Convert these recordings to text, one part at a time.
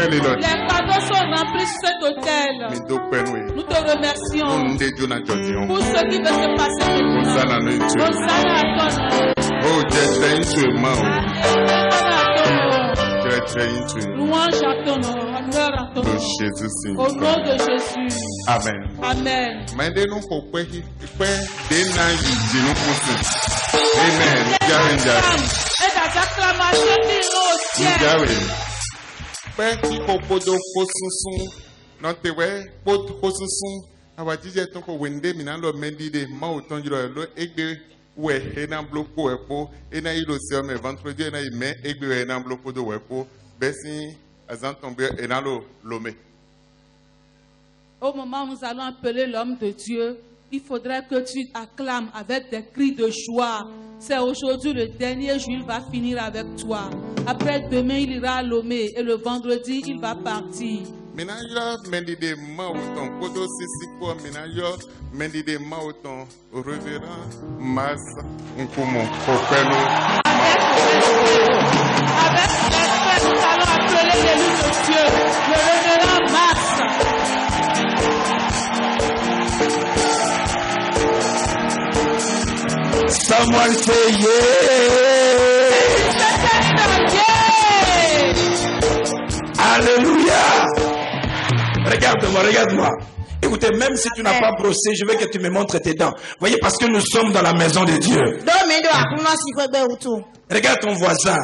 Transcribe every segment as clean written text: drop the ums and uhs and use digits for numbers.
Les cadeaux sont remplis sur cet hôtel. Nous te remercions pour ce qui va se passer maintenant. Hosanna à ton nom. Louange à ton nom. Honneur à ton nom. Au nom de Jésus. Amen. Amen. Amen. Et dans acclamation diront au ciel. Qui podo kosusun non te we pot kosusun awajije ton ko wende minalo mendide ma oton jiro lo egbe we ena bloko epo ena ilo se me vendredi ena me egbe ena bloko do wepo besi azan tomber ena lo lome. Au moment où nous allons appeler l'homme de Dieu, il faudrait que tu acclames avec des cris de joie. C'est aujourd'hui le dernier jour, il va finir avec toi. Après demain, il ira à Lomé et le vendredi, il va partir. Menayo mendide mauton kodo sisiko menayo mendide mauton révérend mas nkumo kopelo. Avec respect, nous allons appeler l'élu de Dieu, le révérend Mas. Someone say yeah. Alléluia. Regarde-moi, regarde-moi. Écoutez, même si tu n'as pas brossé, je veux que tu me montres tes dents. Voyez, parce que nous sommes dans la maison de Dieu. Regarde ton voisin.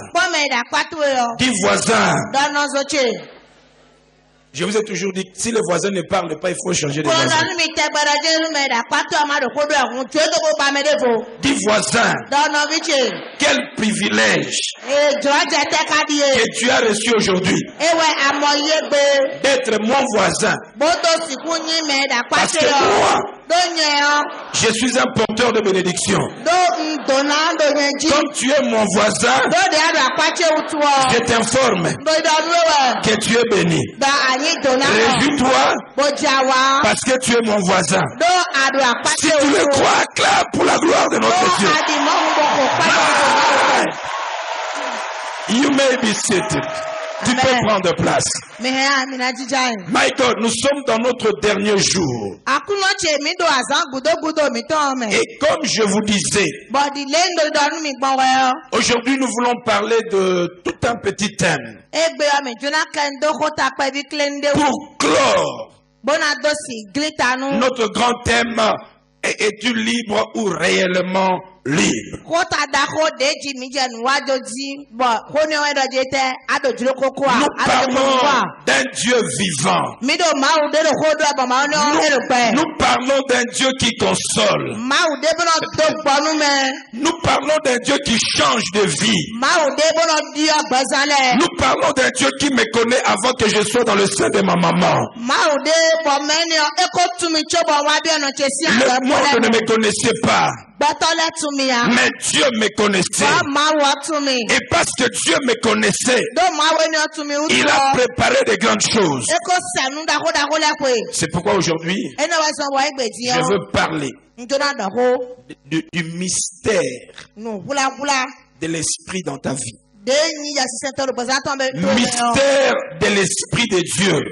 Dis voisin. Je vous ai toujours dit que si le voisin ne parle pas, il faut changer de voisin. Dis voisin, quel privilège que tu as reçu aujourd'hui d'être mon voisin. Parce que moi, je suis un porteur de bénédiction. Comme tu es mon voisin, je t'informe que tu es béni. Réjouis-toi parce que tu es mon voisin. Si tu le crois, acclame pour la gloire de notre Dieu. You may be seated. Tu peux prendre place. My God, nous sommes dans notre dernier jour. Et comme je vous disais, aujourd'hui nous voulons parler de tout un petit thème. Pour clore notre grand thème, es-tu libre ou réellement libre? Nous parlons d'un Dieu vivant. Nous parlons d'un Dieu qui console. Nous parlons d'un Dieu qui change de vie. Nous parlons d'un Dieu qui me connaît avant que je sois dans le sein de ma maman. Le monde ne me connaissait pas. Mais Dieu me connaissait. Et parce que Dieu me connaissait, il a préparé de grandes choses. C'est pourquoi aujourd'hui, je veux parler du mystère de l'esprit dans ta vie. Mystère de l'esprit de Dieu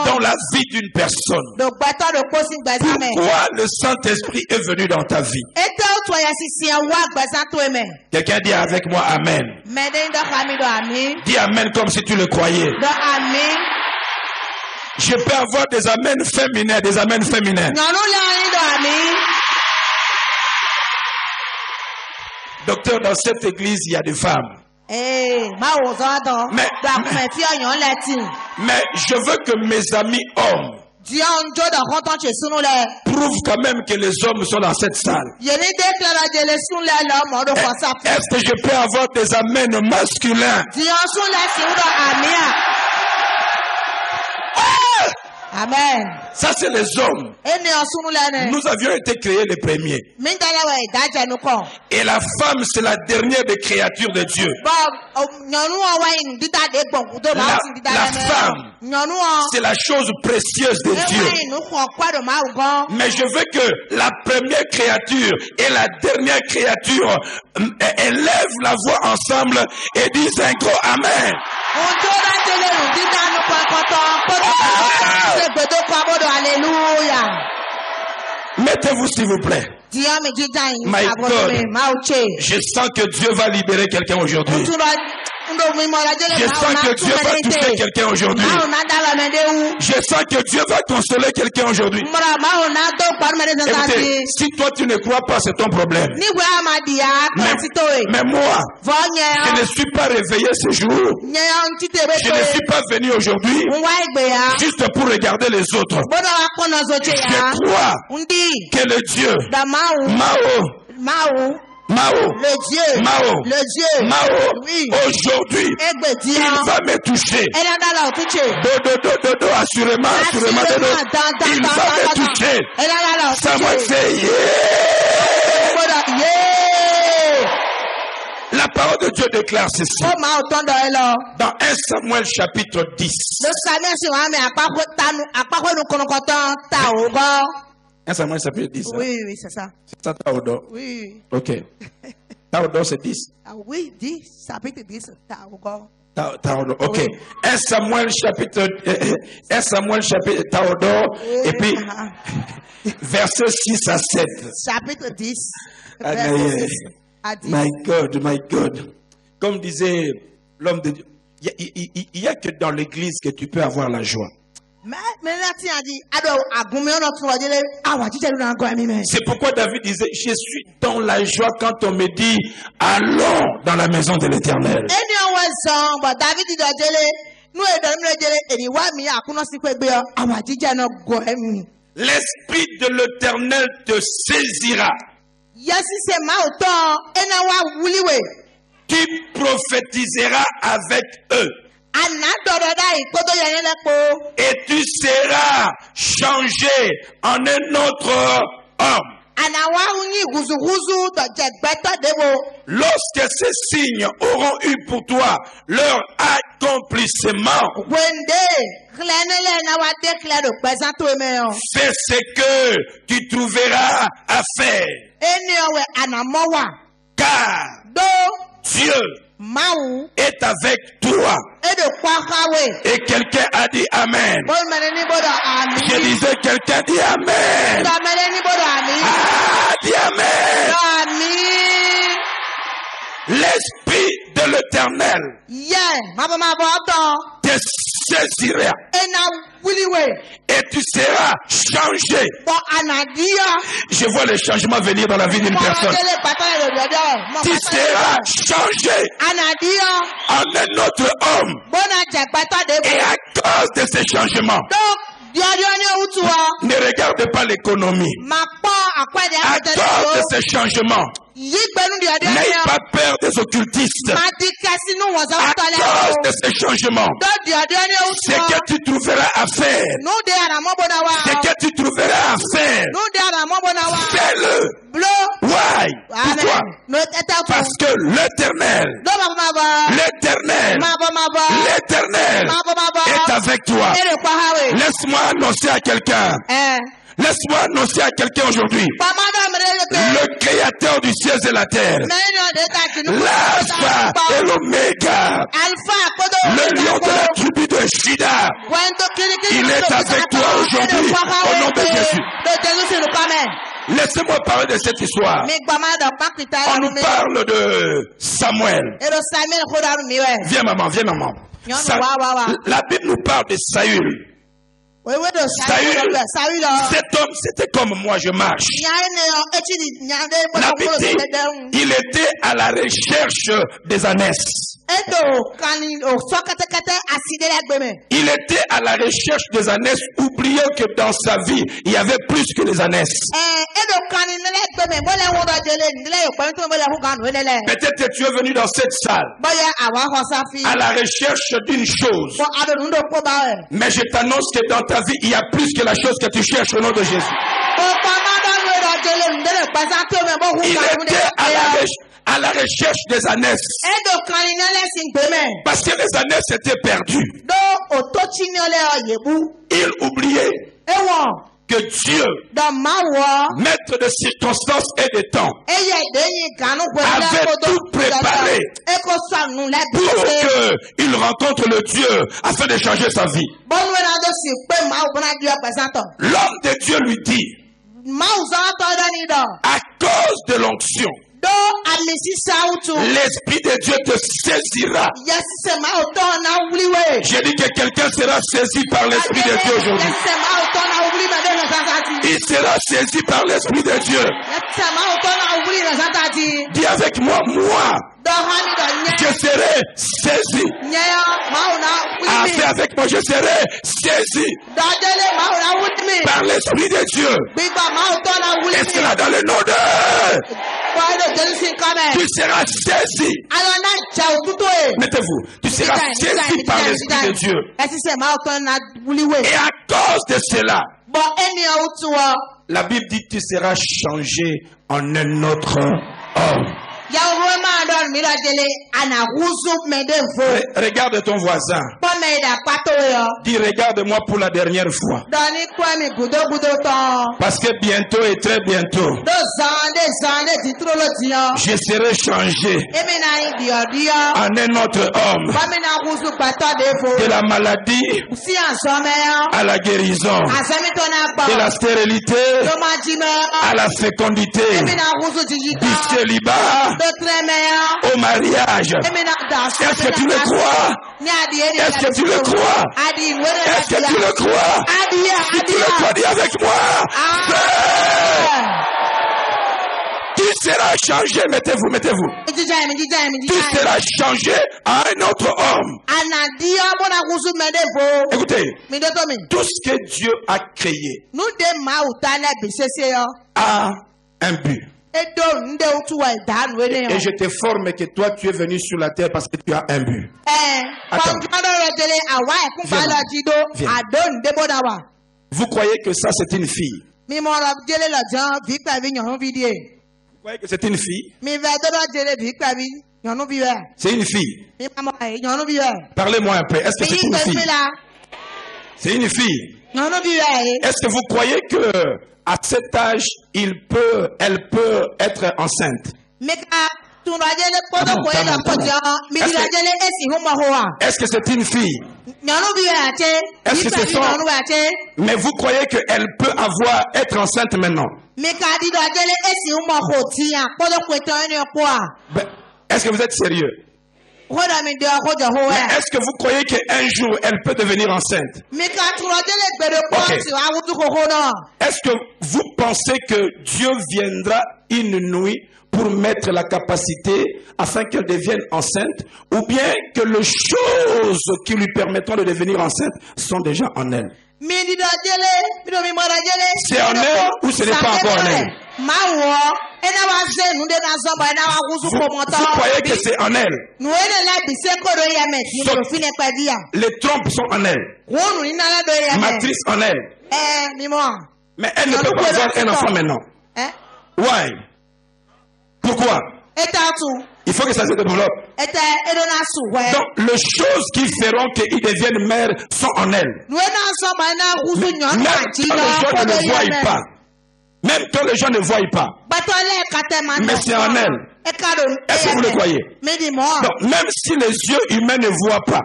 dans la vie d'une personne. Pourquoi le Saint-Esprit est venu dans ta vie? Quelqu'un dit avec moi Amen. Dis Amen comme si tu le croyais. Je peux avoir des Amen féminins, des Amen féminins. Docteur, dans cette église, il y a des femmes. Mais je veux que mes amis hommes prouvent quand même que les hommes sont dans cette salle. Est-ce que je peux avoir des amens masculins? Amen. Ça, c'est les hommes. Nous avions été créés les premiers. Et la femme, c'est la dernière des créatures de Dieu. La femme, c'est la chose précieuse de Dieu. Mais je veux que la première créature et la dernière créature élèvent la voix ensemble et disent un gros Amen. Mettez-vous s'il vous plaît. My God, je sens que Dieu va libérer quelqu'un aujourd'hui. Je sens que Dieu va toucher quelqu'un aujourd'hui. Je sens que Dieu va consoler quelqu'un aujourd'hui. Écoutez, si toi tu ne crois pas, c'est ton problème. Mais moi, je ne suis pas réveillé ce jour. Je ne suis pas venu aujourd'hui juste pour regarder les autres. Je crois que le Dieu Mao, aujourd'hui, il va me toucher. Dodo, assurément, il va me toucher. Ça m'a fait La parole de Dieu déclare ceci. Dans 1 Samuel chapitre 10. 1 Samuel chapitre 10. Oui, c'est ça. C'est ça, Taodo. Oui. Ok. Taodo, c'est 10. Oui, 10. Chapitre 10, Taodo. Taodo. Ok. 1 Samuel chapitre Taodo. Et puis, verset 6 à 7. Chapitre 10. Verset 6 à 10. My God. Comme disait l'homme de Dieu, il n'y a que dans l'église que tu peux avoir la joie. C'est pourquoi David disait, je suis dans la joie quand on me dit, allons dans la maison de l'Éternel. L'Esprit de l'Éternel te saisira. Tu prophétiseras avec eux. Et tu seras changé en un autre homme. Lorsque ces signes auront eu pour toi leur accomplissement, fais ce que tu trouveras à faire. Car Dieu est avec toi. Et quelqu'un a dit Amen. Je disais, quelqu'un dit Amen. Ah, dis Amen. L'Esprit de l'Éternel te saisira. Et tu seras changé. Je vois le changement venir dans la vie d'une personne. Tu seras changé en un autre homme. Et à cause de ce changement, ne regarde pas l'économie. À cause de ce changement, n'ayez pas peur des occultistes. À cause de ce changement, ce que tu trouveras à faire, ce que tu trouveras à faire, fais-le. Why? Pourquoi? Parce que l'Éternel est avec toi. Laisse-moi annoncer à quelqu'un. Laisse-moi annoncer à quelqu'un aujourd'hui. Le créateur du ciel et la terre. L'alpha et l'oméga. Le lion de la tribu de Juda. Il est avec toi aujourd'hui au nom de Jésus. Laissez-moi parler de cette histoire. On nous parle de Samuel. Viens maman, viens maman. La Bible nous parle de Saül. Saül, cet homme, c'était comme moi, je marche. La Bible dit, il était à la recherche des ânesses. Il était à la recherche des ânesses, oubliant que dans sa vie, il y avait plus que les ânesses. Peut-être que tu es venu dans cette salle à la recherche d'une chose. Mais je t'annonce que dans ta vie, il y a plus que la chose que tu cherches au nom de Jésus. Il était à la recherche des ânesses. Parce que les ânesses étaient perdues. Il oubliait que Dieu, maître de circonstances et de temps, avait tout préparé pour qu'il rencontre le Dieu afin de changer sa vie. L'homme de Dieu lui dit, à cause de l'onction, l'Esprit de Dieu te saisira. J'ai dit que quelqu'un sera saisi par l'Esprit de Dieu aujourd'hui. Il sera saisi par l'Esprit de Dieu. Dis avec moi, je serai saisi. Fais avec moi, je serai saisi par l'Esprit de Dieu. Est-ce que là dans le nom de... Tu seras saisi. Mettez-vous. Tu seras saisi par l'Esprit de Dieu. Et à cause de cela, la Bible dit que tu seras changé en un autre homme. Regarde ton voisin. Dis, regarde-moi pour la dernière fois. Parce que bientôt et très bientôt, je serai changé en un autre homme. De la maladie à la guérison, de la stérilité à la fécondité, du célibat au mariage. Est-ce que tu le crois? Est-ce que tu le crois? Est-ce que tu le crois? Si tu le crois, dis avec moi. Tu sera changé, mettez-vous. Tu seras changé à un autre homme. Écoutez, tout ce que Dieu a créé a un but. Et je te forme que toi tu es venu sur la terre parce que tu as un but. Attends. Viens. Vous croyez que ça c'est une fille? Vous croyez que c'est une fille? C'est une fille. Parlez-moi un peu. Est-ce que c'est une fille? C'est une fille. Est-ce que vous croyez que à cet âge, elle peut être enceinte? Est-ce que c'est une fille? Est-ce que c'est son? Mais vous croyez qu'elle peut être enceinte maintenant? Est-ce que vous êtes sérieux? Est-ce que vous croyez qu'un jour elle peut devenir enceinte? Okay. Est-ce que vous pensez que Dieu viendra une nuit pour mettre la capacité afin qu'elle devienne enceinte, ou bien que les choses qui lui permettront de devenir enceinte sont déjà en elle? C'est en elle ou ce n'est pas encore en elle? Vous croyez que c'est en elle? Les trompes sont en elle. Matrice en elle. Mais elle ne peut pas avoir un enfant maintenant. Why? Pourquoi? Il faut que ça se développe. Donc, les choses qui feront qu'ils deviennent mères sont en elle. Même quand les gens ne voient pas. Mais c'est en elle. Est-ce que vous le croyez? Donc, même si les yeux humains ne voient pas,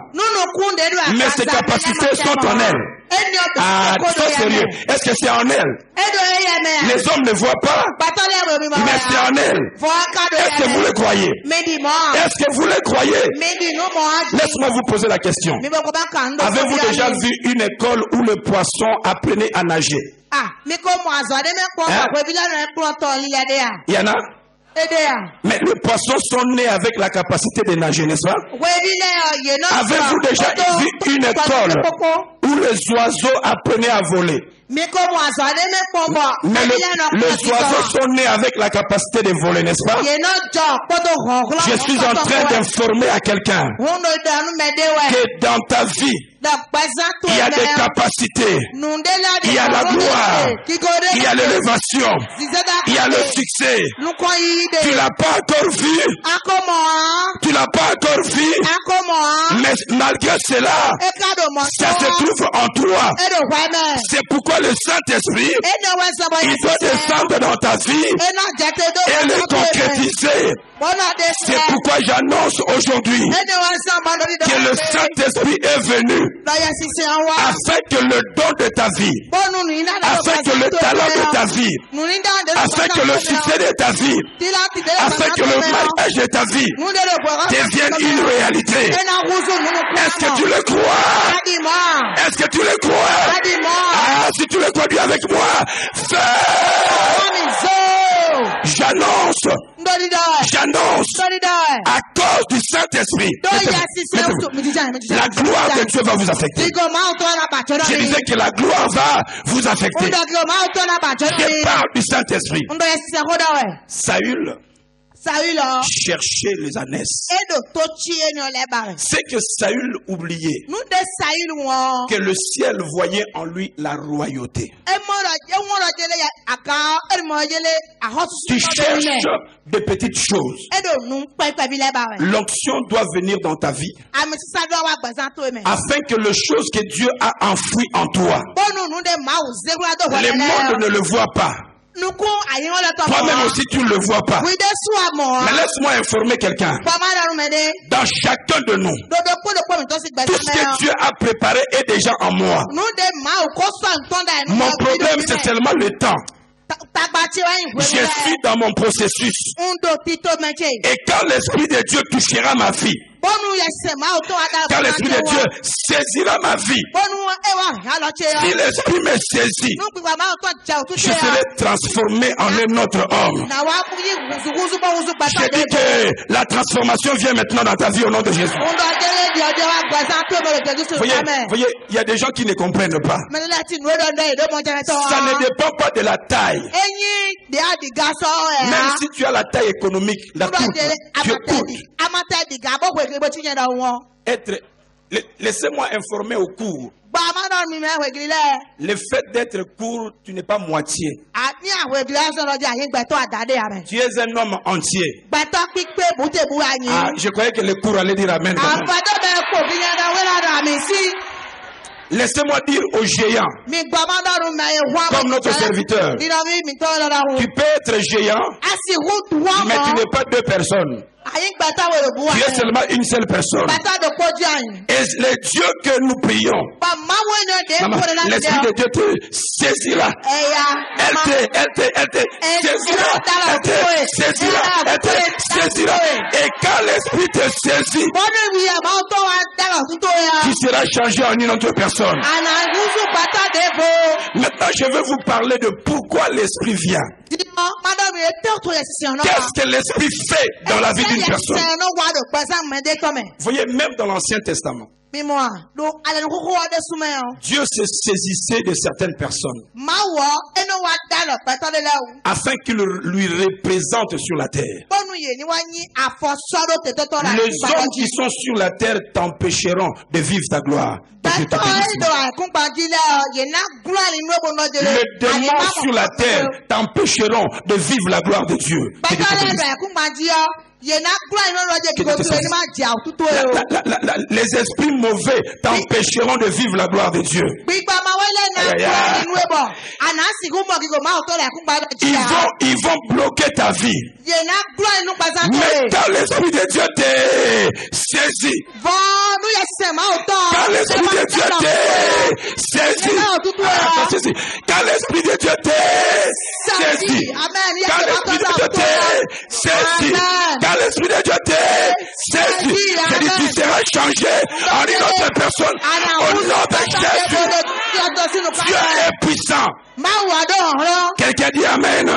mais ses capacités sont en elle. Ah, sois sérieux. Est-ce que c'est en elle? Les hommes ne voient pas, mais c'est en elle. Est-ce que vous le croyez? Est-ce que vous le croyez? Laisse-moi vous poser la question. Avez-vous déjà vu une école où le poisson apprenait à nager? Il y en a? Mais les poissons sont nés avec la capacité de nager, n'est-ce pas? Avez-vous déjà vu une école où les oiseaux apprenaient à voler? Mais les oiseaux sont nés avec la capacité de voler, n'est-ce pas? Je suis en train d'informer à quelqu'un que dans ta vie, il y a des capacités, il y a la gloire, il y a l'élévation, il y a le succès. Tu l'as pas encore vu. Tu l'as pas encore vu. Mais malgré cela, ça se trouve en toi. C'est pourquoi le Saint-Esprit, il doit descendre dans ta vie et le concrétiser. C'est pourquoi j'annonce aujourd'hui que le Saint-Esprit est venu afin que le don de ta vie, afin que le talent de ta vie, afin que le succès de ta vie, afin que le mariage de ta vie devienne une réalité. Est-ce que tu le crois? Est-ce que tu le crois? Ah, si tu le crois, dis avec moi. J'annonce à cause du Saint-Esprit, la gloire de Dieu va vous affecter. Je disais que la gloire va vous affecter. Je parle du Saint-Esprit. Saül cherchait les ânesses. C'est que Saül oubliait que le ciel voyait en lui la royauté. Tu cherches de petites choses. L'onction doit venir dans ta vie afin que les choses que Dieu a enfouies en toi, le monde ne le voit pas. Toi-même aussi tu ne le vois pas. Mais laisse-moi informer quelqu'un. Dans chacun de nous, tout ce que Dieu a préparé est déjà en moi. Mon problème c'est seulement le temps. Je suis dans mon processus. Et quand l'Esprit de Dieu touchera ma vie, Quand l'Esprit de Dieu saisira ma vie, si l'Esprit me saisit, je serai transformé en un autre homme. Je dis que la transformation vient maintenant dans ta vie au nom de Jésus. Voyez, il y a des gens qui ne comprennent pas. Ça ne dépend pas de la taille. Même si tu as la taille économique, la courte, tu courtes. Laissez-moi informer au cours. Le fait d'être court, tu n'es pas moitié. Tu es un homme entier. Je croyais que le cours allait dire amen. Laissez-moi dire aux géants, comme notre serviteur, tu peux être géant, mais tu n'es pas deux personnes. Tu es seulement une seule personne. Et le Dieu que nous prions, l'Esprit de Dieu te saisira. Elle te saisira. Et quand l'Esprit te saisit, tu seras changé en une autre personne. Maintenant, je vais vous parler de pourquoi l'Esprit vient. Qu'est-ce que l'Esprit fait dans la vie d'une personne? Vous voyez, même dans l'Ancien Testament, Dieu se saisissait de certaines personnes afin qu'il lui représente sur la terre. Les hommes qui sont sur la terre t'empêcheront de vivre ta gloire. Le démon sur la terre t'empêcheront de vivre la gloire de Dieu. Les esprits mauvais t'empêcheront de vivre la gloire de Dieu. Ils vont bloquer ta vie. Mais quand l'Esprit de Dieu t'est saisi, quand l'Esprit de Dieu t'est saisi, quand l'Esprit de Dieu t'est saisi, quand l'Esprit de Dieu t'est saisi, quand l'Esprit de Dieu t'est saisi, je dis tu seras changé en une autre personne au nom de Jésus. Dieu est puissant. Quelqu'un dit amen.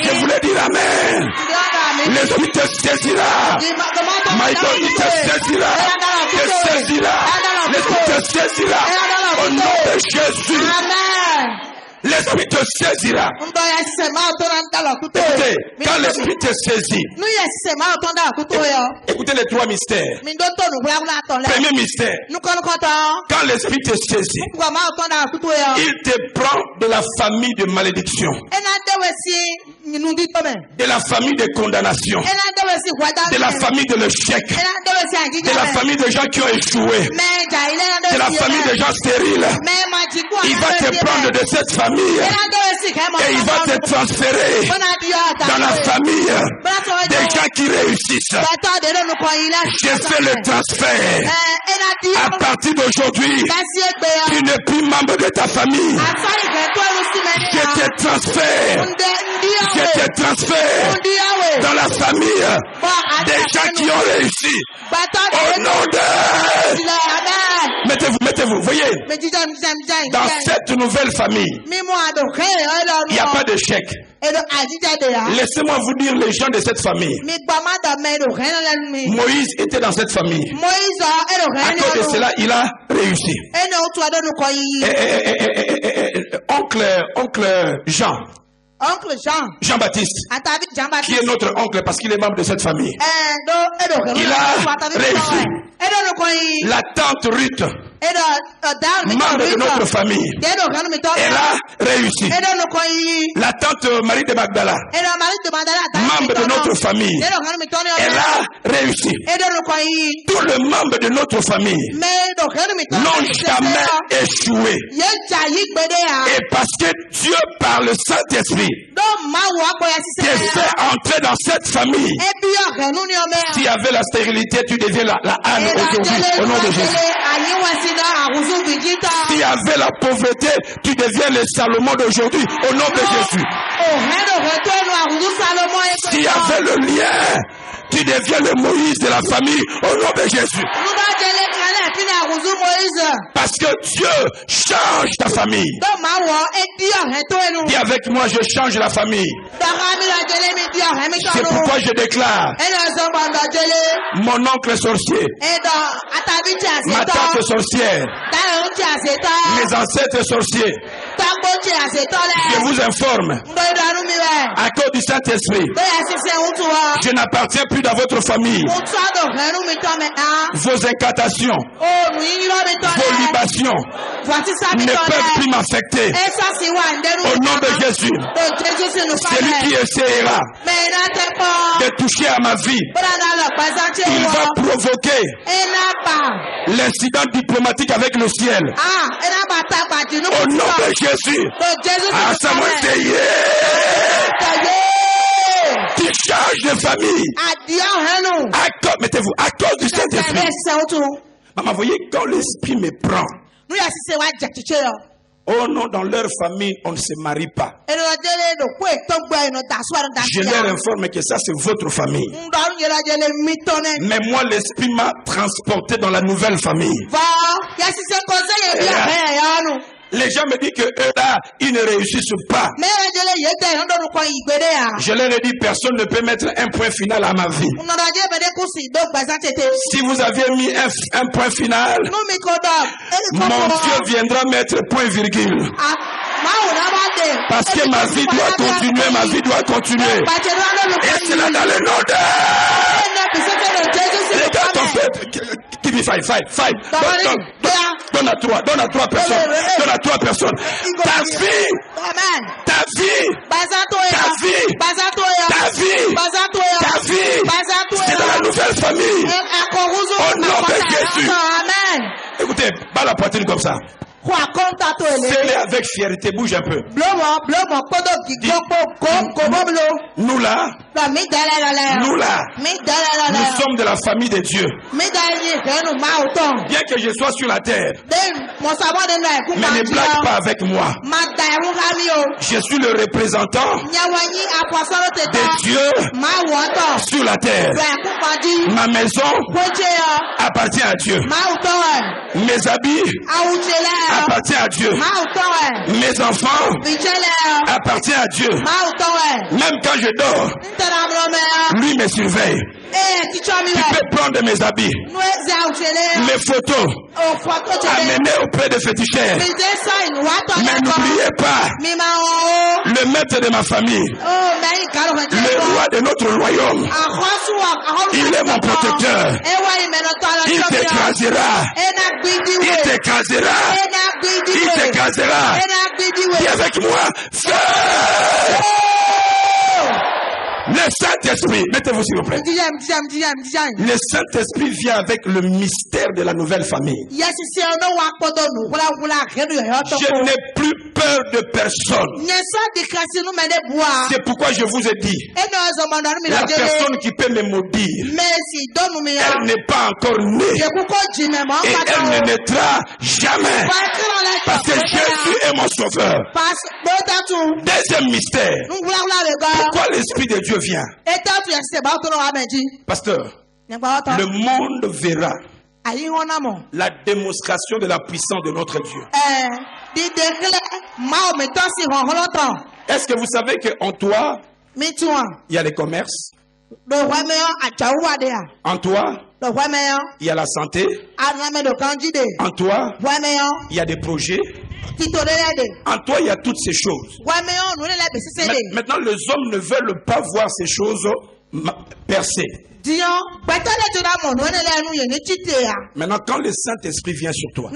Je voulais dire amen. L'Esprit te saisira. Michael, il te saisira. L'Esprit te saisira. Au nom de Jésus. L'Esprit te saisira. Écoutez, quand l'Esprit te saisit, écoutez les trois mystères. Premier mystère, quand l'Esprit te saisit, il te prend de la famille de malédiction, de la famille de condamnation, de la famille de l'échec, de la famille de gens qui ont échoué, de la famille de gens stériles. Il va te prendre de cette famille et il va te transférer dans la famille des gens qui réussissent. Je fais le transfert. À partir d'aujourd'hui, tu n'es plus membre de ta famille. Je te transfère dans la famille des gens qui ont réussi. Au nom de... Mettez-vous, voyez. Dans cette nouvelle famille, il n'y a pas de chèque. Laissez-moi vous dire les gens de cette famille. Moïse était dans cette famille. À cause de cela, il a réussi. Oncle Jean-Baptiste, qui est notre oncle parce qu'il est membre de cette famille, il a réussi. La tante Ruth, membre de notre famille, elle a réussi. La tante Marie de Magdala, membre de notre famille, elle a réussi. Tous les membres de notre famille n'ont jamais échoué. Et parce que Dieu, par le Saint-Esprit, te fait entrer dans cette famille. S'il y avait la stérilité, tu deviens la âne aujourd'hui, au nom de Jésus. S'il y avait la pauvreté, tu deviens le Salomon d'aujourd'hui, au nom de Jésus. S'il y avait le lien, Tu deviens le Moïse de la famille au nom de Jésus. Parce que Dieu change ta famille. Dis avec moi, je change la famille. C'est pourquoi je déclare mon oncle est sorcier, ma tante est sorcière, mes ancêtres sorciers. Je vous informe, à cause du Saint-Esprit, je n'appartiens plus dans votre famille. Vos incantations, vos libations ne peuvent plus m'affecter. Au nom de Jésus, celui qui essaiera de toucher à ma vie, il va provoquer l'incident diplomatique avec le ciel. Au nom de Jésus, tu changes de famille. Mettez-vous à cause du Saint-Esprit. Maman, voyez, quand l'esprit me prend, oh non, dans leur famille, on ne se marie pas. Je leur informe que ça, c'est votre famille. Mais moi, l'esprit m'a transporté dans la nouvelle famille. Les gens me disent que eux là, ils ne réussissent pas. Je leur ai dit, personne ne peut mettre un point final à ma vie. Si vous aviez mis un point final, mon Dieu viendra mettre point virgule. Parce que ma vie doit continuer, ma vie doit continuer. Et c'est là dans le nom de... Les gars, ton fait, give me five. Donne à trois personnes. Donne à trois personnes. Ta vie, c'est dans la nouvelle famille. Au nom de Jésus. Écoutez, bats la poitrine comme ça. Fais-le avec fierté, bouge un peu. Nous là, nous sommes de la famille de Dieu. Bien que je sois sur la terre, mais ne blague pas avec moi. Je suis le représentant de Dieu sur la terre. Ma maison appartient à Dieu. Mes habits appartient à Dieu. Mes enfants appartiennent à Dieu. Même quand je dors, lui me surveille. Tu peux prendre mes habits, mes photos, amener auprès des féticheurs. Mais n'oubliez pas, le maître de ma famille, le roi de notre royaume, il est mon protecteur. Il t'écrasera. Il t'écrasera. Il t'écrasera. Viens avec moi. Le Saint-Esprit, mettez-vous s'il vous plaît. Le Saint-Esprit vient avec le mystère de la nouvelle famille. Je n'ai plus peur de personne. C'est pourquoi je vous ai dit, la personne qui peut me maudire, elle n'est pas encore née. Et elle ne naîtra jamais. Parce que Jésus est mon sauveur. Deuxième mystère. Pourquoi l'Esprit de Dieu vient? Pasteur, le monde verra la démonstration de la puissance de notre Dieu. Est-ce que vous savez qu'en toi, il y a les commerces? En toi, il y a la santé. En toi, il y a des projets. En toi, il y a toutes ces choses. Maintenant, les hommes ne veulent pas voir ces choses percer. Maintenant, quand le Saint-Esprit vient sur toi,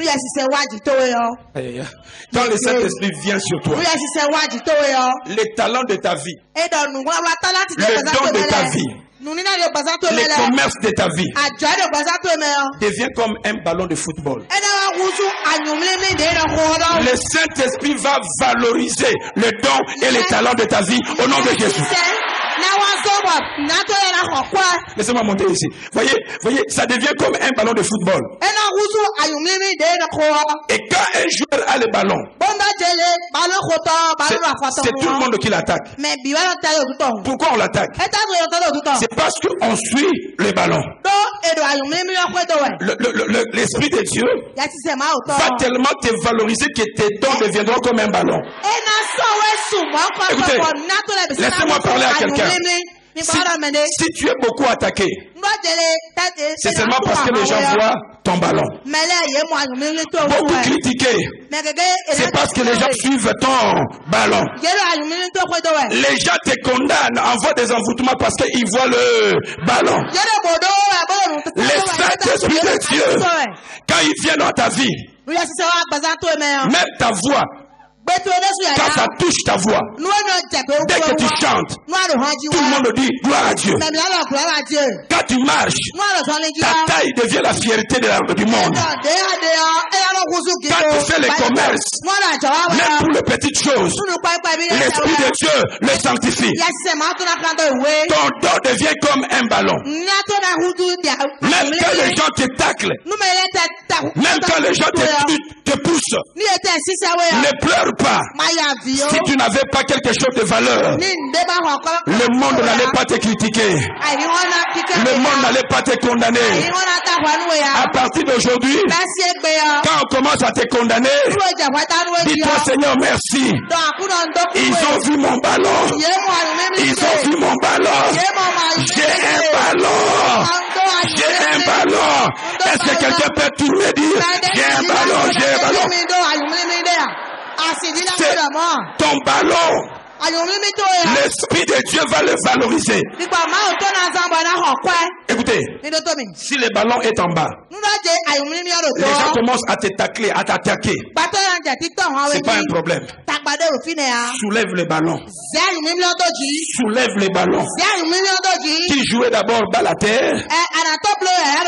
quand le Saint-Esprit vient sur toi, les talents de ta vie, le don de ta vie, les commerces de ta vie devient comme un ballon de football. Le Saint-Esprit va valoriser le don et les talents de ta vie au nom de Jésus. Laissez-moi monter ici. Voyez, ça devient comme un ballon de football. Et quand un joueur a le ballon, c'est tout le monde qui l'attaque. Pourquoi on l'attaque? C'est parce qu'on suit le ballon. L'Esprit de Dieu va tellement te valoriser que tes dons deviendront comme un ballon. Écoutez, laissez-moi parler à quelqu'un. Si tu es beaucoup attaqué, c'est seulement parce que les gens voient ton ballon. Beaucoup critiqué, c'est parce que les gens suivent ton ballon. Les gens te condamnent, envoient des envoûtements parce qu'ils voient le ballon. Les Saint-Esprit de Dieu, quand il vient dans ta vie, même ta voix, quand ça touche ta voix, dès que tu chantes, tout le monde dit gloire à Dieu. Quand tu marches, ta taille devient la fierté du monde. Quand tu fais les commerces, même pour les petites choses, l'Esprit de Dieu le sanctifie. Ton dos devient comme un ballon. Même quand les gens te taclent, même quand les gens te poussent, ne pleure pas. Si tu n'avais pas quelque chose de valeur, le monde n'allait pas te critiquer. Le monde n'allait pas te condamner. À partir d'aujourd'hui, quand on commence à te condamner, dis-toi Seigneur merci. Ils ont vu mon ballon. Ils ont vu mon ballon. J'ai un ballon. J'ai un ballon. Est-ce que quelqu'un peut tout me dire? J'ai un ballon, j'ai un ballon. C'est ton ballon. L'Esprit de Dieu va le valoriser. Écoutez, si le ballon est en bas, les gens commencent à te tacler, à t'attaquer. C'est pas un problème. Soulève le ballon. Soulève le ballon. Qui jouait d'abord bas la terre,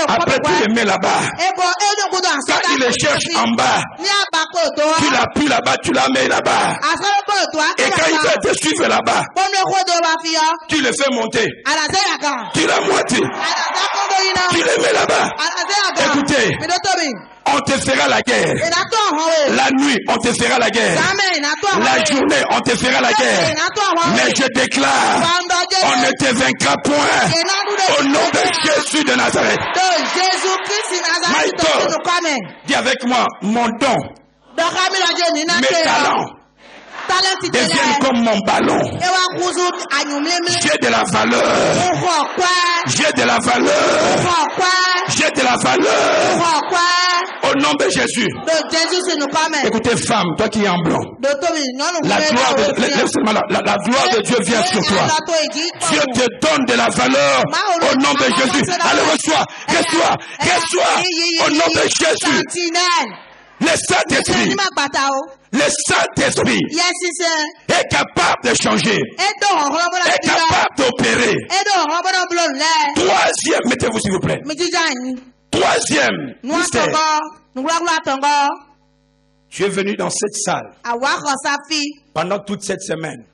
après tu le mets là-bas. Quand il le cherche en bas, tu l'appuies là-bas, tu la mets là-bas. Et quand il veut te suivre là-bas, tu le fais monter. Tu la moitié. Tu le mets là-bas. Écoutez, on te fera la guerre. La nuit, on te fera la guerre. La journée, on te fera la guerre. Mais je déclare, on ne te vaincra point. Au nom de Jésus de Nazareth. Michael, dis avec moi, mon don, mes talents deviennent comme mon ballon. J'ai de la valeur. J'ai de la valeur. J'ai de la valeur. Au nom de Jésus. Écoutez, femme, toi qui es en blanc, la gloire de Dieu vient sur toi. Dieu te donne de la valeur au nom de Jésus. Allez, reçois. Au nom de Jésus. Le Saint-Esprit est capable de changer, est capable d'opérer. Troisième, mettez-vous s'il vous plaît. Troisième mystère. Tu es venu dans cette salle pendant toute cette semaine.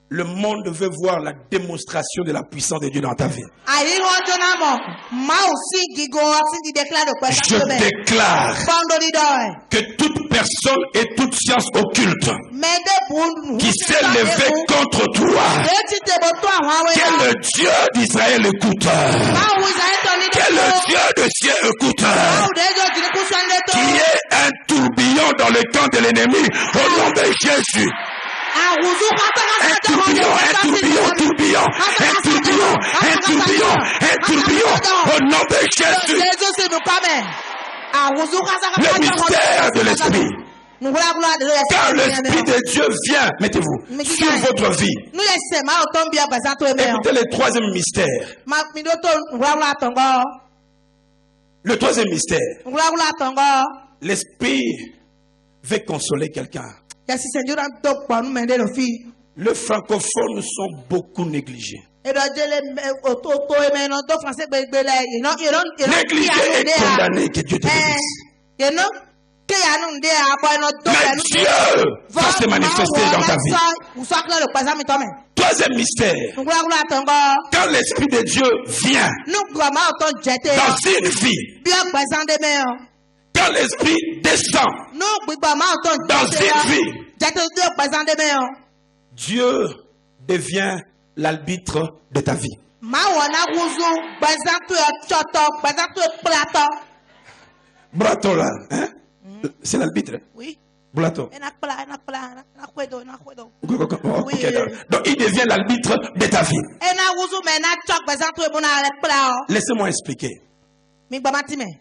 Le monde veut voir la démonstration de la puissance de Dieu dans ta vie. Je déclare que toute personne et toute science occulte qui s'est levée contre toi, que le Dieu d'Israël écoute, que le Dieu de ciel écoute, qui est un tourbillon dans le camp de l'ennemi, au nom de Jésus. Un tourbillon, au nom de Jésus. Le mystère de l'Esprit. Quand l'Esprit de Dieu vient, mettez-vous, sur votre vie. Écoutez le troisième mystère. Le troisième mystère. L'Esprit veut consoler quelqu'un. Les francophones sont beaucoup négligés. Négligé et condamné, que Dieu te bénisse. Mais Dieu va se manifester dans ta vie. Troisième mystère. Quand l'Esprit de Dieu vient dans une vie, quand l'Esprit descend dans une vie, Dieu devient l'arbitre de ta vie. Brato là, hein? C'est l'arbitre. Oui. Brato. Okay, donc il devient l'arbitre de ta vie. Laissez-moi expliquer.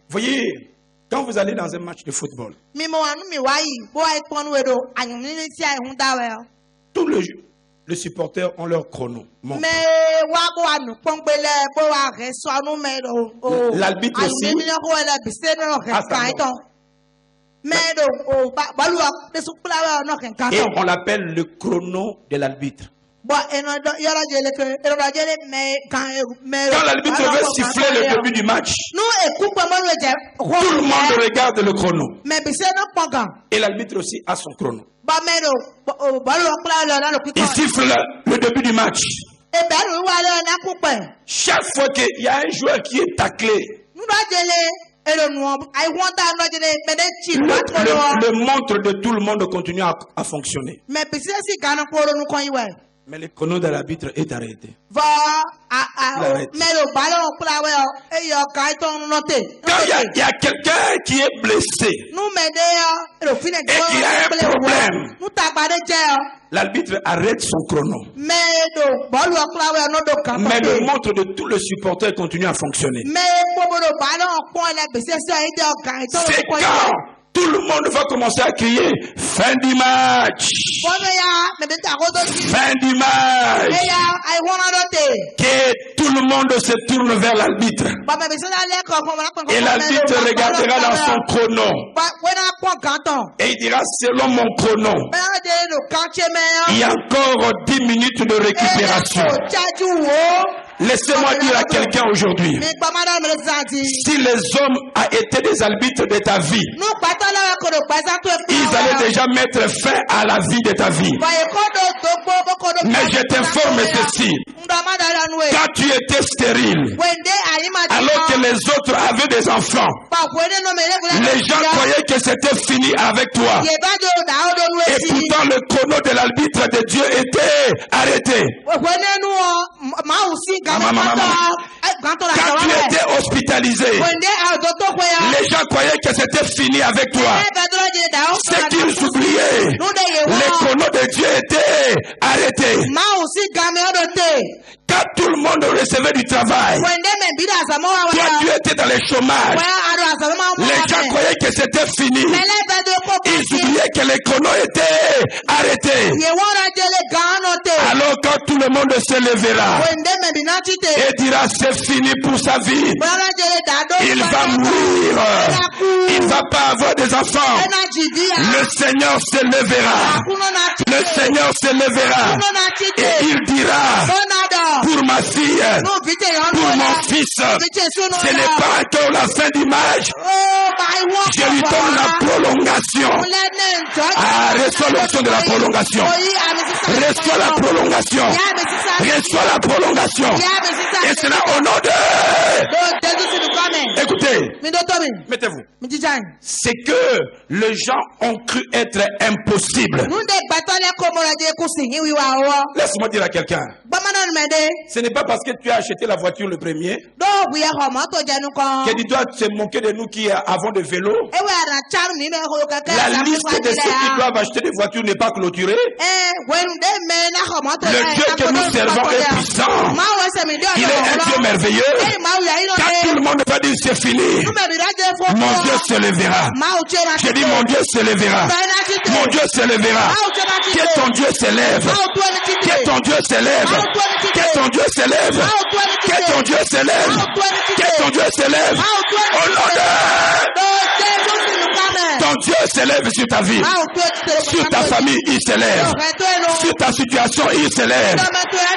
Voyez, quand vous allez dans un match de football, tous les supporters ont leur chrono. L'arbitre aussi a sa montre. Et on l'appelle le chrono de l'arbitre. Quand l'arbitre veut siffler le début du match, tout le monde regarde le chrono. Et l'arbitre aussi a son chrono. Il siffle le début du match. Chaque fois qu'il y a un joueur qui est taclé, le montre de tout le monde continue à fonctionner. Mais le chrono de l'arbitre est arrêté. Quand il y a quelqu'un qui est blessé et qui a un problème, l'arbitre arrête son chrono. Mais le montre de tout le supporter continue à fonctionner. C'est quand tout le monde va commencer à crier fin du match. Fin du match. Que tout le monde se tourne vers l'arbitre. Et l'arbitre regardera dans son chrono. Et il dira selon mon chrono, il y a encore 10 minutes de récupération. Laissez-moi dire à quelqu'un aujourd'hui, si les hommes ont été des arbitres de ta vie, ils allaient déjà mettre fin à la vie de ta vie. Mais je t'informe ceci, quand tu étais stérile, alors que les autres avaient des enfants, les gens croyaient que c'était fini avec toi. Et pourtant le chrono de l'arbitre de Dieu était arrêté. Quand tu étais hospitalisé, les gens croyaient que c'était fini avec toi. C'est qu'ils oubliaient. Le chrono de Dieu était arrêté. Quand tout le monde recevait du travail, toi tu étais dans le chômage. Les gens croyaient que c'était fini. Ils oubliaient que le chrono était arrêté. Alors quand tout le monde se lèvera et dira c'est fini pour sa vie, il va mourir, il ne va pas avoir des enfants, le Seigneur se lèvera. Le Seigneur se lèvera et il dira pour ma fille, pour mon fils, ce n'est pas encore la fin du match. Je lui donne la prolongation. Ah, reçois l'option de la prolongation. Reçois la prolongation. Reçois la prolongation. Et c'est là au nom de... Écoutez, mettez-vous. C'est que les gens ont cru être impossible. Laisse-moi dire à quelqu'un. Ce n'est pas parce que tu as acheté la voiture le premier que tu dois te moquer de nous qui avons des vélos. La liste de ceux qui doivent acheter des voitures n'est pas clôturée. Le Dieu que nous servons est puissant. Il est un Dieu merveilleux. Quand tout le monde va dire c'est fini, mon Dieu se lèvera. Je dis mon Dieu se lèvera. Mon Dieu se lèvera. Que ton Dieu se lève. Que ton Dieu se lève. Que ton Dieu se lève. Que ton Dieu se lève. Que ton Dieu se lève. Au nom de... Ton Dieu s'élève sur ta vie. Sur ta famille, il s'élève. Sur ta situation, il s'élève.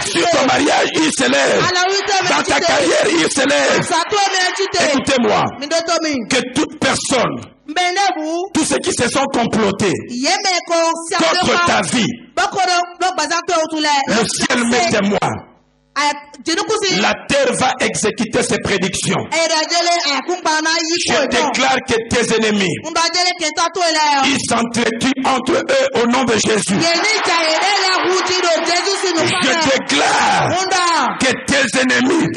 Sur ton mariage, il s'élève. Dans ta carrière, il s'élève. Écoutez-moi. Que toute personne, tous ceux qui se sont complotés contre ta vie, le ciel m'est témoin. La terre va exécuter ses prédictions. Je déclare que tes ennemis, ils s'entretuent entre eux au nom de Jésus. Je déclare que tes ennemis,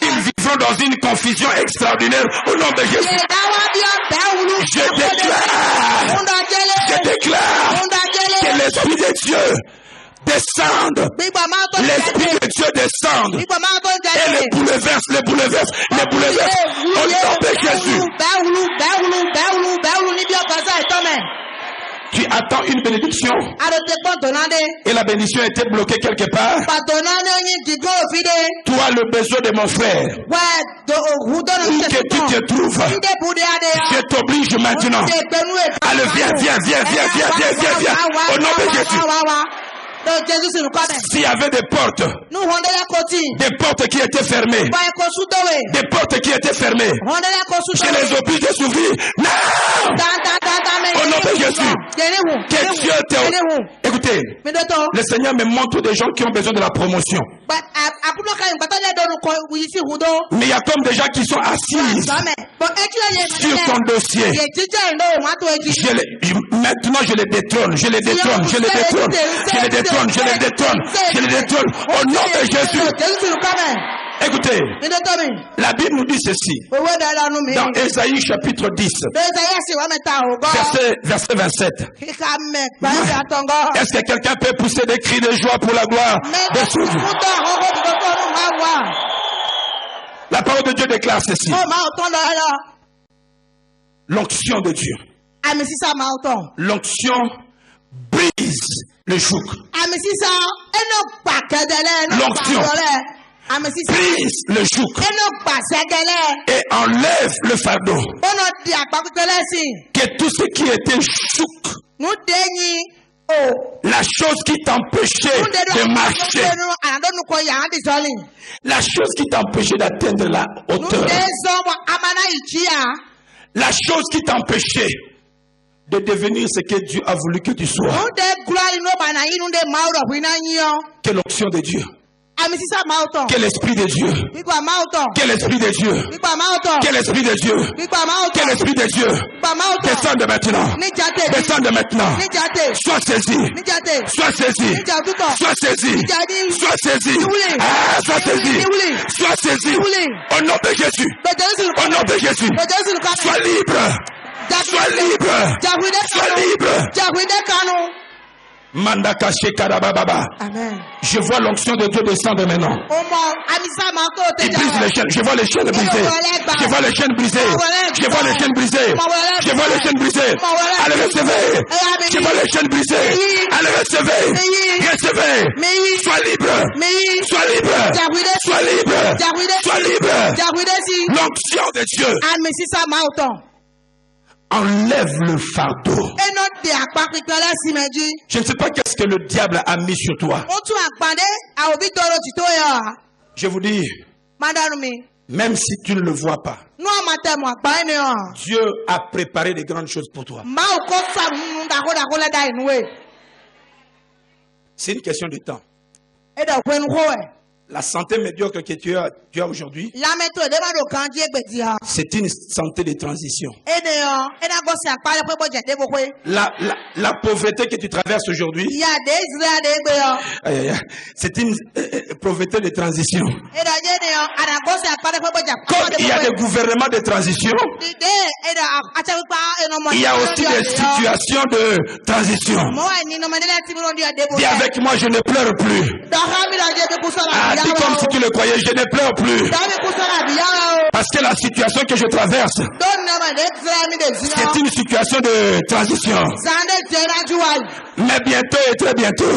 ils vivront dans une confusion extraordinaire au nom de Jésus. Je déclare que l'Esprit de Dieu descende, l'Esprit de Dieu descende et les bouleverse au nom de Jésus. Tu attends une bénédiction et la bénédiction était bloquée quelque part. Toi, le besoin de mon frère, où que tu te trouves, je t'oblige maintenant. Allez, viens, au nom de Jésus. S'il y avait des portes qui étaient fermées, je les oblige de s'ouvrir. Non! Au nom de Jésus, que Dieu te... Écoutez, le Seigneur me montre des gens qui ont besoin de la promotion. Mais il y a comme des gens qui sont assis sur ton dossier. Maintenant, je les détrône. Au nom de Jésus. Écoutez, la Bible nous dit ceci. Dans Ésaïe chapitre 10, verset 27. Est-ce que quelqu'un peut pousser des cris de joie pour la gloire de son Dieu? La parole de Dieu déclare ceci. L'onction de Dieu. L'onction brise le joug. L'onction brise le joug et enlève le fardeau. Que tout ce qui était joug, la chose qui t'empêchait de marcher, la chose qui t'empêchait d'atteindre la hauteur, la chose qui t'empêchait de devenir ce que Dieu a voulu que tu sois. Que l'onction de Dieu, que l'Esprit de Dieu, que l'Esprit de Dieu, que l'Esprit de Dieu, que l'Esprit de Dieu descende maintenant, descende maintenant. Sois saisi, sois saisi, sois saisi, sois saisi, sois saisi, sois saisi. Au nom de Jésus, au nom de Jésus, sois libre. Sois libre. Sois libre. Amen. Je vois l'onction de Dieu descendre maintenant. Il brise les chaînes. Je vois les chaînes brisées. Je vois les chaînes brisées. Je vois les chaînes brisées. Je vois les chaînes brisées. Allez, recevez. Je vois les chaînes brisées. Allez, recevez. Recevez. Sois libre. Sois libre. Sois libre. Sois libre. L'onction de Dieu enlève le fardeau. Je ne sais pas qu'est-ce que le diable a mis sur toi. Je vous dis, même si tu ne le vois pas, Dieu a préparé de grandes choses pour toi. C'est une question de temps. La santé médiocre que tu as aujourd'hui, c'est une santé de transition. La pauvreté que tu traverses aujourd'hui, c'est une pauvreté de transition. Comme il y a des gouvernements de transition, il y a aussi des situations de transition. Dis avec moi, je ne pleure plus. Dis comme si tu le croyais, je ne pleure plus. Parce que la situation que je traverse, c'est une situation de transition. Mais bientôt et très bientôt,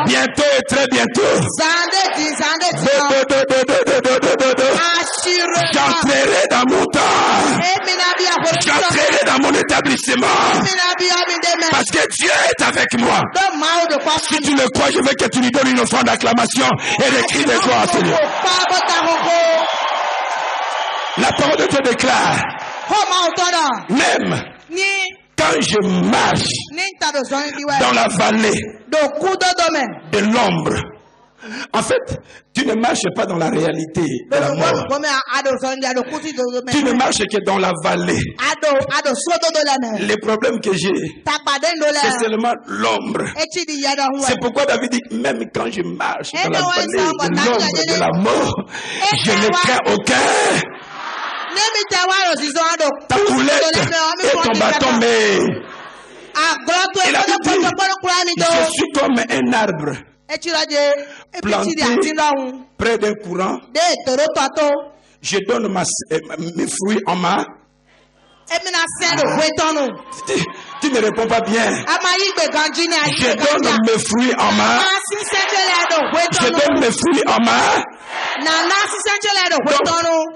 bientôt et très bientôt, J'entrerai dans mon temps. J'entrerai dans mon établissement. Parce que Dieu est avec moi. Si tu le crois, je veux que tu lui donnes une offrande d'acclamation et des cris de joie, Seigneur. La parole de Dieu déclare, même quand je marche dans la vallée de l'ombre, en fait, tu ne marches pas dans la réalité de la mort. Tu ne marches que dans la vallée. Les problèmes que j'ai, c'est seulement l'ombre. C'est pourquoi David dit, même quand je marche dans la vallée de l'ombre de la mort, je ne crains aucun. Ta houlette et ton bâton, mais il a dit, je suis comme un arbre planté près d'un courant. Je donne mes fruits en main. Tu ne réponds pas bien. Je donne mes fruits en main. Je donne mes fruits en main.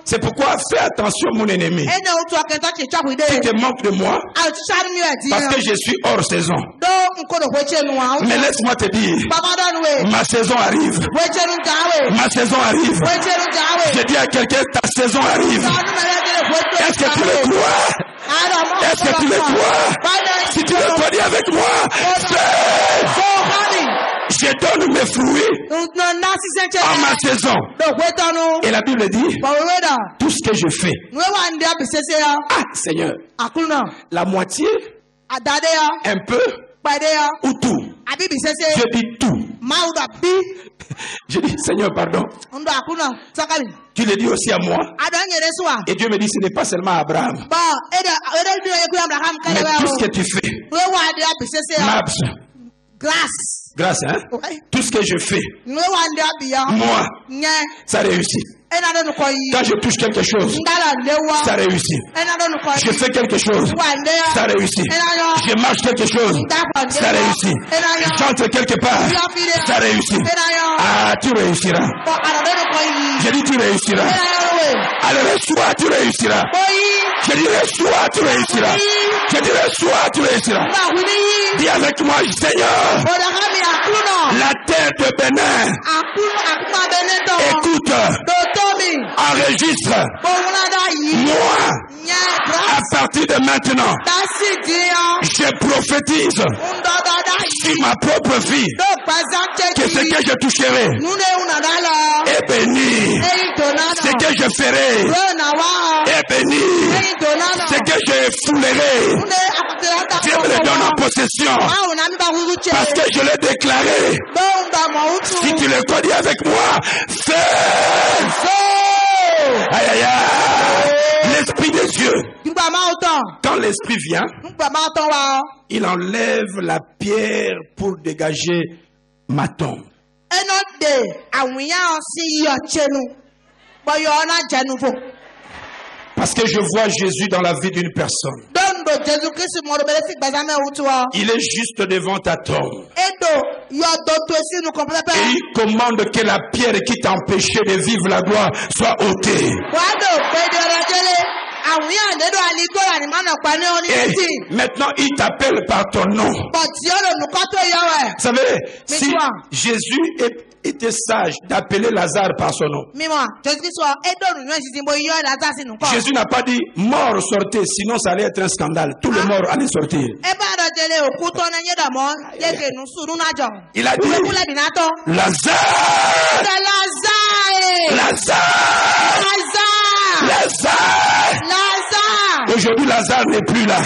C'est pourquoi fais attention, mon ennemi. Tu te moques de moi parce que je suis hors saison. Mais laisse-moi te dire, ma saison arrive. Ma saison arrive. Je dis à quelqu'un, ta saison arrive. Est-ce que tu le crois? Est-ce que tu le crois? Si tu le crois, dis avec moi. Je donne mes fruits en ma saison. Et la Bible dit, tout ce que je fais, ah Seigneur, la moitié, un peu, ou tout. Je dis tout. Je dis, Seigneur, pardon. Tu le dis aussi à moi. Et Dieu me dit, ce n'est pas seulement Abraham. Mais tout ce que tu fais, Mabs, grâce, hein? Tout ce que je fais, moi, ça réussit. Quand je touche quelque chose, ça réussit. Je fais quelque chose, ça réussit. Je marche quelque chose, ça réussit. J'entre quelque part, ça réussit. Ah, tu réussiras. Je dis tu réussiras. Alors reçois, tu réussiras. Je dis reçois, tu réussiras. Je dis reçois, tu réussiras. Dis avec moi, Seigneur, la terre de Bénin, écoute, enregistre moi à partir de maintenant. Je prophétise sur ma propre vie que ce que je toucherai est béni. Ce que je ferai est béni. Ce que je foulerai, Dieu me le donne en possession parce que je l'ai déclaré. Si tu le connais avec moi, fais. Aïe aïe aïe. L'esprit de Dieu, quand l'esprit vient, il enlève la pierre pour dégager ma tombe. Parce que je vois Jésus dans la vie d'une personne. Il est juste devant ta tombe. Et il commande que la pierre qui t'empêchait de vivre la gloire soit ôtée. Et maintenant, il t'appelle par ton nom. Vous savez, si Jésus était sage d'appeler Lazare par son nom, Jésus n'a pas dit mort sortez, sinon ça allait être un scandale. Tous les morts allaient sortir. Il a dit Lazare, Lazare, Lazare. Aujourd'hui, Lazare n'est plus là.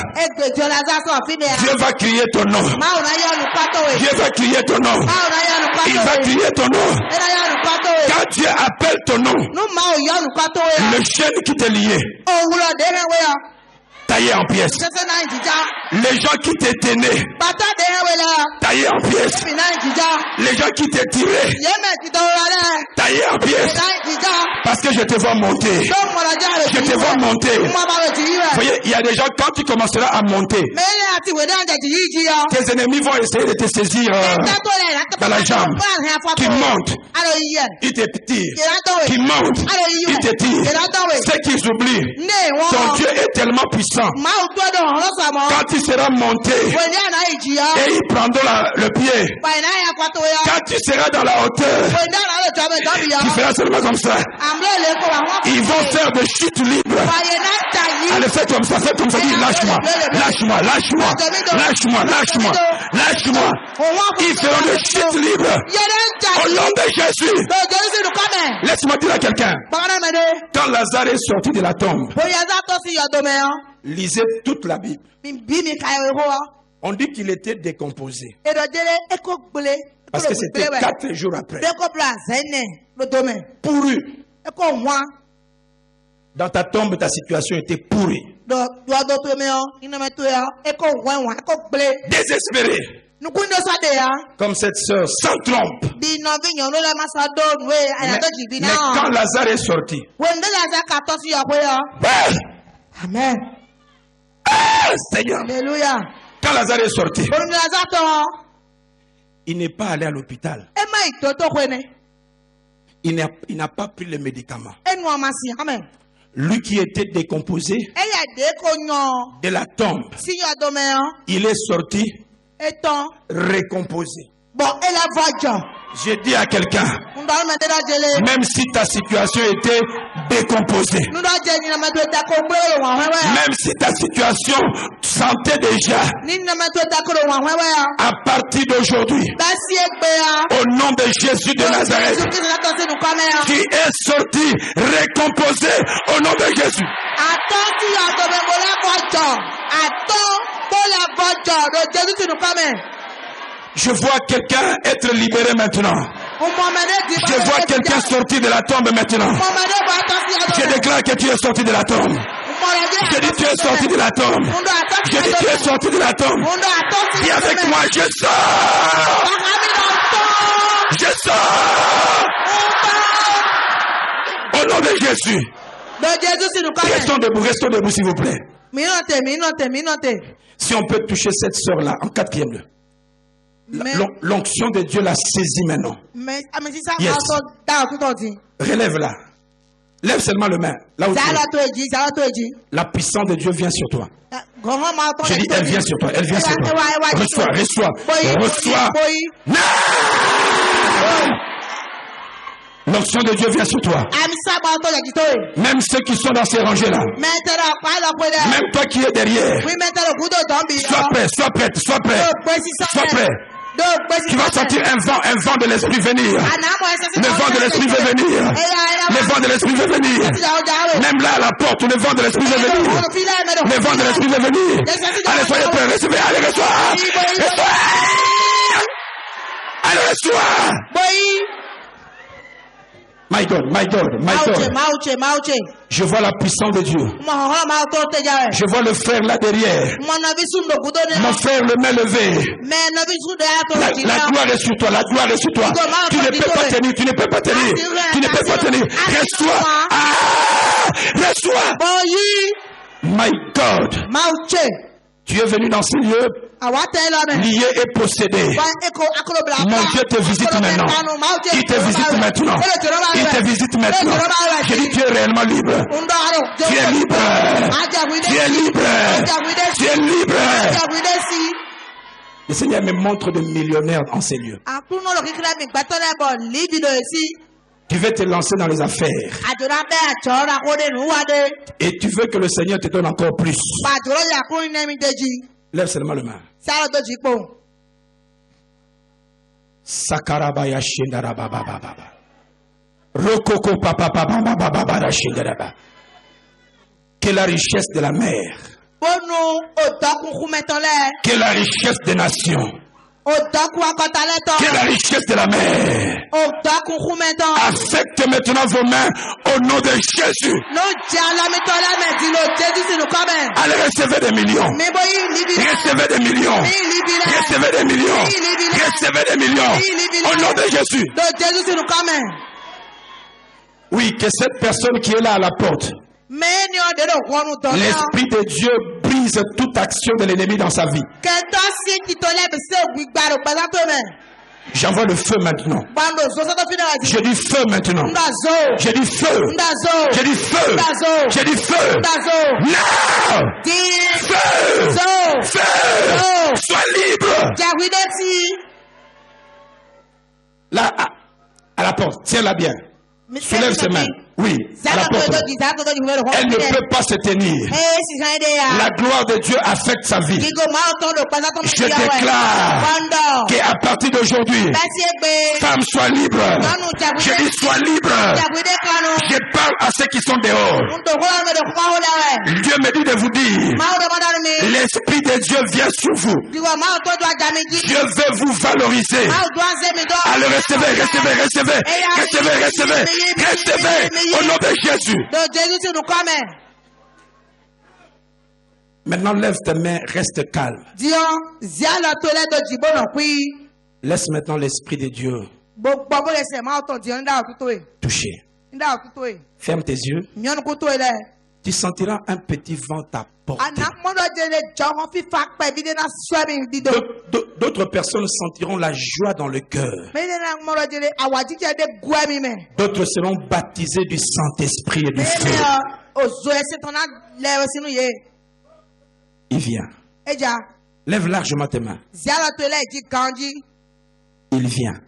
Dieu va crier ton nom. Dieu va crier ton nom. Il va crier ton nom. Quand Dieu appelle ton nom, le chêne qui t'est lié taillés en pièces. Les gens qui t'éteignaient, taillés en pièces. Les gens qui te tiraient, taillés en pièces. Parce que je te vois monter. Je te vois monter. Vous voyez, il y a des gens, quand tu commenceras à monter, tes ennemis vont essayer de te saisir dans la jambe. Tu montes, ils te tirent. Tu montes, ils te tirent. Ce qu'ils oublient, ton Dieu est tellement puissant. Quand tu seras monté et ils prendront le pied, quand tu seras dans la hauteur, tu feras seulement comme ça. Ils vont faire des chutes libres. Allez, fais comme ça, dis lâche-moi, lâche-moi, lâche-moi, lâche-moi, lâche-moi, lâche-moi. Ils feront des chutes libres. Au nom de Jésus. Laisse-moi dire à quelqu'un. Quand Lazare est sorti de la tombe, lisez toute la Bible. On dit qu'il était décomposé. Parce que c'était 4 jours après. Pourri. Dans ta tombe, ta situation était pourrie. Désespéré. Comme cette sœur sans trompe. Mais quand Lazare est sorti, Amen. Seigneur, Alléluia. quand Lazare est sorti, il n'est pas allé à l'hôpital. Il n'a pas pris les médicaments. Lui qui était décomposé de la tombe, il est sorti récomposé. Je dis à quelqu'un, même si ta situation était décomposée, même si ta situation sentait déjà, à partir d'aujourd'hui, au nom de Jésus de Nazareth, tu es sorti récomposé au nom de Jésus. Je vois quelqu'un être libéré maintenant. Je vois quelqu'un sortir de la tombe maintenant. Je déclare que tu es sorti de la tombe. Je dis tu es sorti de la tombe. Je dis tu es sorti de la tombe. Dis avec moi, je sors. Je sors. Au nom de Jésus. Restons debout s'il vous plaît. Si on peut toucher cette sœur-là en 4e lieu. L'onction de Dieu l'a saisie maintenant. Yes. Relève-la. Lève seulement le main. Là où tu es. La puissance de Dieu vient sur toi. Je dis, elle vient sur toi. Elle vient sur toi. Reçois. Reçois. L'onction de Dieu vient sur toi. Même ceux qui sont dans ces rangées-là. Même toi qui es derrière. Sois prêt, sois prête, sois prêt. Sois prêt. Tu vas sentir un vent de l'esprit venir. Le vent de l'esprit veut venir. Le vent de l'esprit veut venir. Même là à la porte, le vent de l'esprit veut venir. Le vent de l'esprit veut venir. Allez, soyez prêts, recevez. Allez, reçois. Allez, reçois. My God. Je vois la puissance de Dieu. Je vois le frère là derrière. Mon frère, le main levée. La gloire est sur toi. La gloire est sur toi. Tu ne peux pas tenir. Tu ne peux pas tenir. Tu ne peux pas tenir. Reste-toi. Reste-toi. My God. Tu es venu dans ce lieu lié et possédé. Mon Dieu te visite maintenant. Il te visite maintenant. Il te visite maintenant. Je dis, tu es réellement libre. Tu es libre. Tu es libre. Tu es libre. Le Seigneur me montre des millionnaires en ces lieux. Tu veux te lancer dans les affaires. Et tu veux que le Seigneur te donne encore plus. Lève seulement le main. Sakarabaya shindaraba baba baba. Rokoko papa papa baba baba shindaraba. Que la richesse de la mer. Que la richesse des nations. Que la richesse de la mer affecte maintenant vos mains au nom de Jésus. Allez, recevez des millions. Recevez des millions. Recevez des millions. Recevez des millions. Au nom de Jésus. Oui, que cette personne qui est là à la porte, l'Esprit de Dieu brise toute action de l'ennemi dans sa vie. J'envoie le feu maintenant. Je dis feu maintenant. Je dis feu. Je dis feu. Je dis feu. Non. Feu. Feu. Sois libre. Là, à la porte. Tiens-la bien. Soulève ses mains. Oui, à la porte. Elle ne peut pas se tenir. La gloire de Dieu affecte sa vie. Je déclare qu'à partir d'aujourd'hui, femme, sois libre. Je dis sois libre. Je parle à ceux qui sont dehors. Dieu me dit de vous dire, l'Esprit de Dieu vient sur vous. Je veux vous valoriser. Alors recevez, recevez, recevez, recevez, recevez, recevez. Au nom de Jésus. Maintenant, lève tes mains, reste calme. Laisse maintenant l'Esprit de Dieu toucher. Ferme tes yeux. Tu sentiras un petit vent t'apporter. D'autres personnes sentiront la joie dans le cœur. D'autres seront baptisés du Saint-Esprit et du feu. Il vient. Lève largement tes mains. Il vient.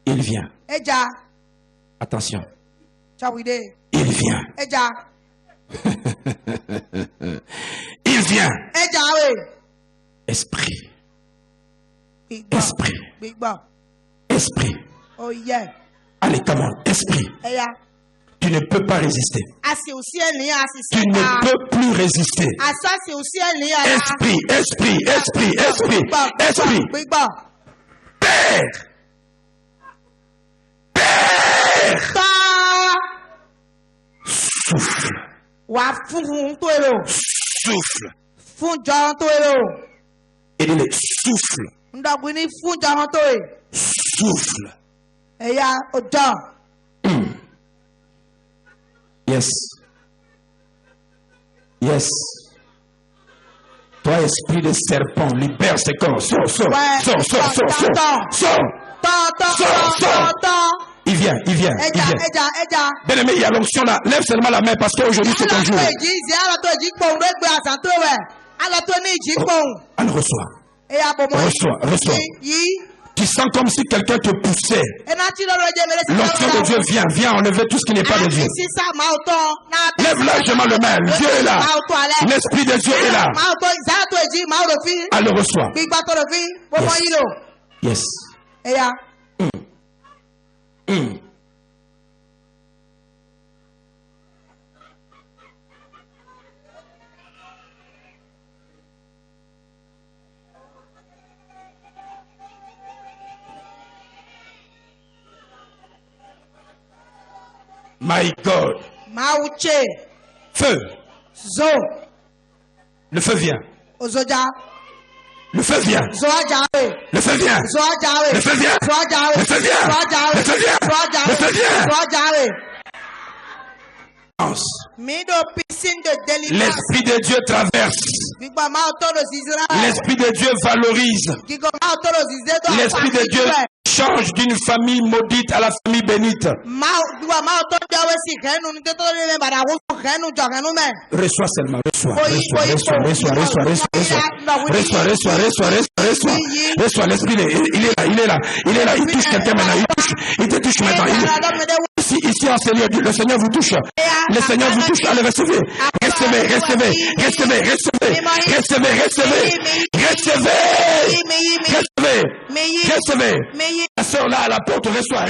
Il vient. Attention. Il vient. Il vient. Esprit. Esprit. Esprit. Allez, come on. Esprit. Tu ne peux pas résister. Tu ne peux plus résister. Esprit, esprit, esprit, esprit, esprit. Père. Père. Souffle. Souffle. Et dis-le, souffle. Souffle. Yes. Yes. Toi, esprit de serpent, libère ce corps. Sors, sors, sors, sors, sors, sors, sors. Il vient, il vient, il vient. Bien-aimé, il y a l'onction là. Lève seulement la main parce qu'aujourd'hui c'est ton jour. Elle reçoit. Reçois, reçois. Tu sens comme si quelqu'un te poussait. L'onction de Dieu vient, viens enlever tout ce qui n'est pas de Dieu. Lève largement le main. Dieu est là. L'Esprit de Dieu est là. Elle le reçoit. Yes. Yes. My God. Feu. Le feu vient. Le feu vient. Le feu vient. Le feu vient. Le feu vient. Le feu vient. Le feu vient. L'Esprit de Dieu traverse. L'Esprit de Dieu valorise. L'Esprit de Dieu change d'une famille maudite à la famille bénite. Reçois seulement, reçois l'Esprit, il est là, il touche quelqu'un maintenant, il te touche maintenant. Ici en Seigneur, le Seigneur vous touche. Le Seigneur vous touche, allez recevez. Recevez. La sœur là à la porte, reçois.